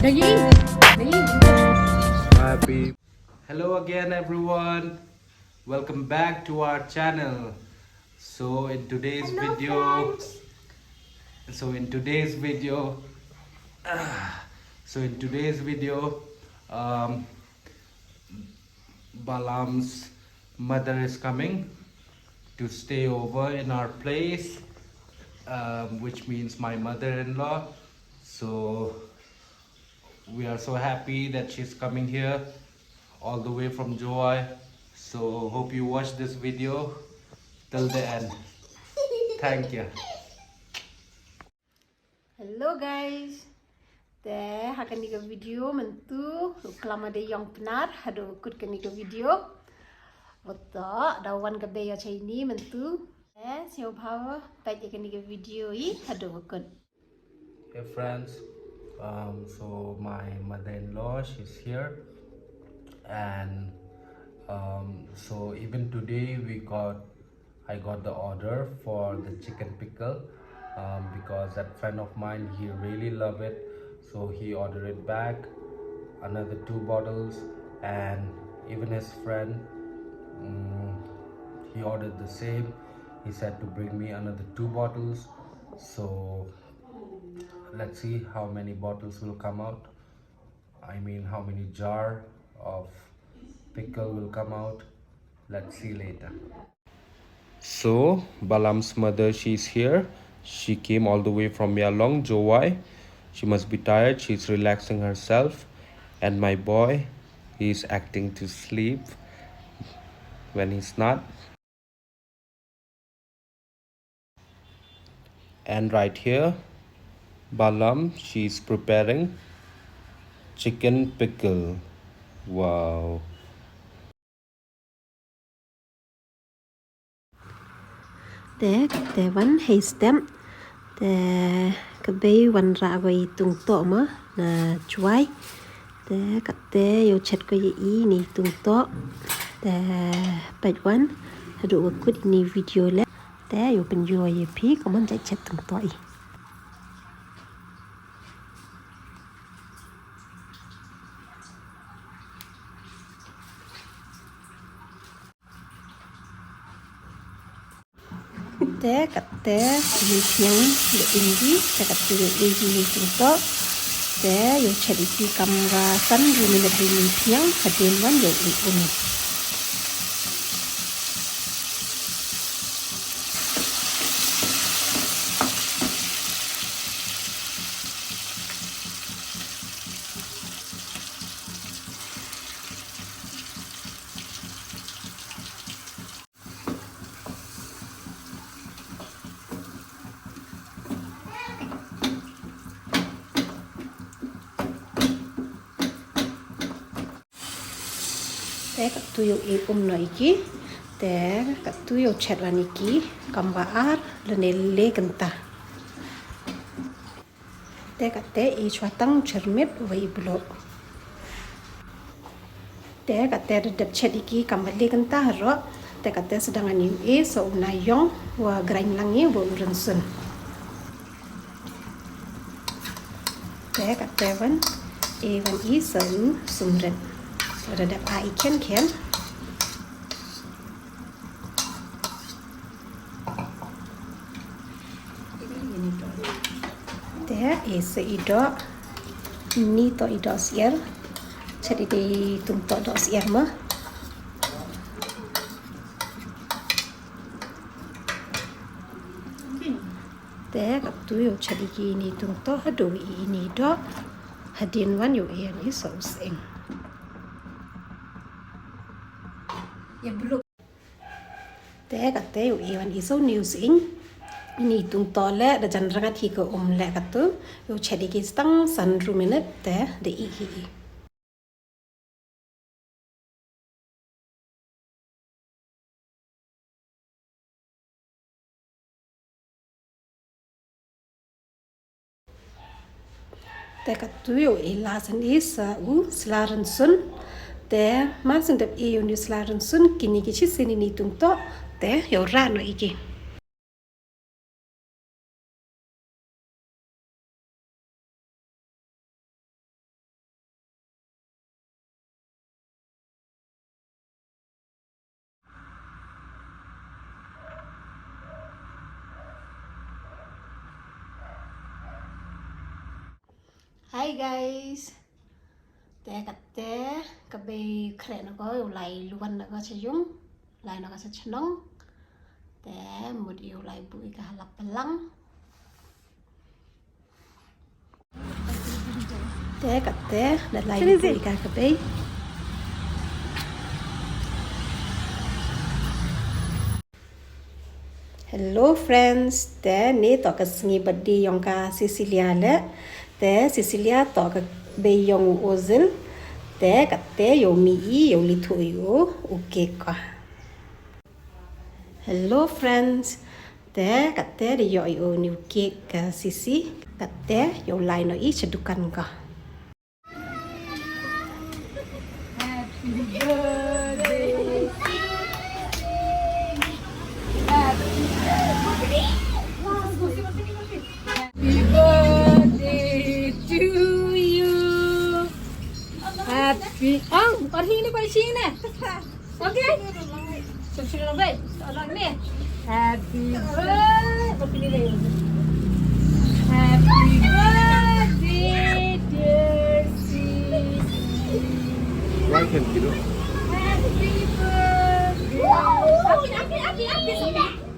Happy. Hello again, everyone. Welcome back to our channel. So in today's video, so in today's video, so in today's video, um, Balam's mother is coming to stay over in our place, which means my mother-in-law. So we are so happy that she's coming here all the way from Joy. So hope you watch this video till the end. Thank you. Hello guys. Teh akan ni video mentu kelama de yang benar hado kut kan ni video. Otak dawan ke beya Chinese mentu. Siapa bawa baik kan ni video i hado kut. Hey friends, so my mother-in-law, she's here, and so even today I got the order for the chicken pickle, because that friend of mine, he really love it, so he ordered it back, another 2 bottles, and even his friend, he ordered the same. He said to bring me another 2 bottles. So let's see how many bottles will come out. I mean, how many jar of pickle will come out. Let's see later. So Balam's mother, she's here. She came all the way from Yalong, Jowai. She must be tired. She's relaxing herself. And my boy, he's acting to sleep when he's not. And right here, Balam, she's preparing chicken pickle. Wow. Teh wan hay stem. Teh kabay wan ra goi tung to ma na chuai. Teh kate yo chat ko yi ni tung to. Teh bạch wan hado kut ni video le. Teh yo pen yo ye pi ko man chat tung to i. Teh kate ni siang le indi teh kate yo ni tung to. Teh yo chat iki kamera san ru ni ni siang hadin wan yo i Teh kat tu yo no iki. Teh kat tu yo chat wan iki kambaar le genta. Teh kat teh i chwatang cermit wai blo. Teh kat teh redep chat iki kambale genta haro. Teh kat teh sedang ani so unayong wa grain langi bo urensun. Teh kat teh wan wan i sen sumren. Redap ai ken teh se ido ni to ido sier jadi di tumto do sier mah teh tu yo jadi gini tumto hado ini do hadin wan yo ni so sing ya belum teh kate yo iwan iso news ini tung tole da jan rangat hi ko le katu yo chedi ki stang san ru minute teh de i teh katu yo ilasan isa slaran sun teh masin dep i yo ni slaran sun kini ki chi sini ni tung to teh yo ra no iki Hi guys. Te katte kabe kre nó có lại luôn nó có sử dụng lại nó có sẽ nóng. Te một yêu lại bụi cả lập lăng. Te katte đặt lại bụi cả kabe. Hello friends, te ni to ka sngi badi yong ka Cecilia le. Te Cecilia to ka be yong ozil. Te katte yo mi yo li thu yo okay ka. Hello friends, te katte de yo yo new cake ka Cici. Katte yo lai no i sedukan ka. Happy con thi nó quay chi nè. Ok. Chụp chụp nó vậy. Đó nè. Happy birthday. Happy birthday dear Cici. Why can't you do? Happy birthday. Api.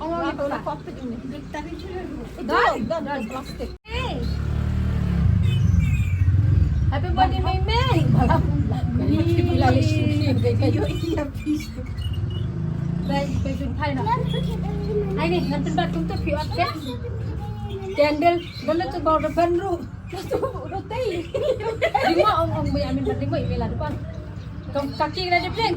Allah Allah apa ini? Dah, plastik. Hey. Happy birthday Mei. Balam. Đây, bây giờ thay nào. Ai đi, nanti dah tutup view apa? Candle, boleh tu bawa depan ru. Tu roti. Lima om boleh ambil berlima email lah depan. Kaki kita jepling.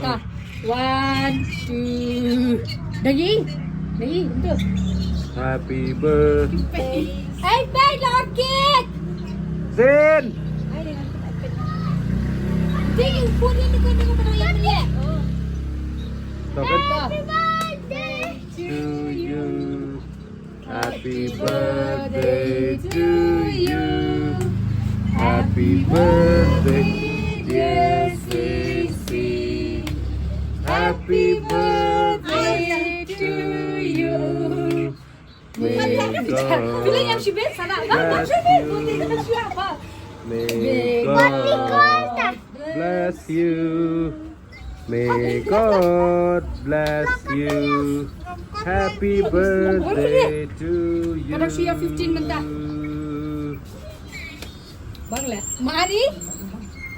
Kah, 1, 2. Lagi, betul. Happy birthday. Hey, baik lah cake. Zin. Tinggi, punya ni kau tengok pada yang ni. Happy birthday to you. Happy birthday to you. Happy birthday, dear Cici. Happy birthday to you. May God Bila yang si best sana. bless you. May God bless you. May God bless you. Happy birthday to you. Kadang siya 15 mentah. Bang lah. Mari.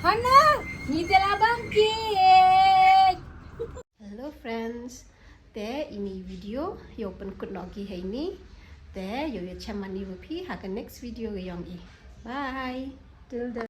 Hana, ni telah bangkit. Hello friends. Te ini video yo pen kut nogi hai ni. Te yo chamani wapi ha ka next video ge yong i. Bye. Till the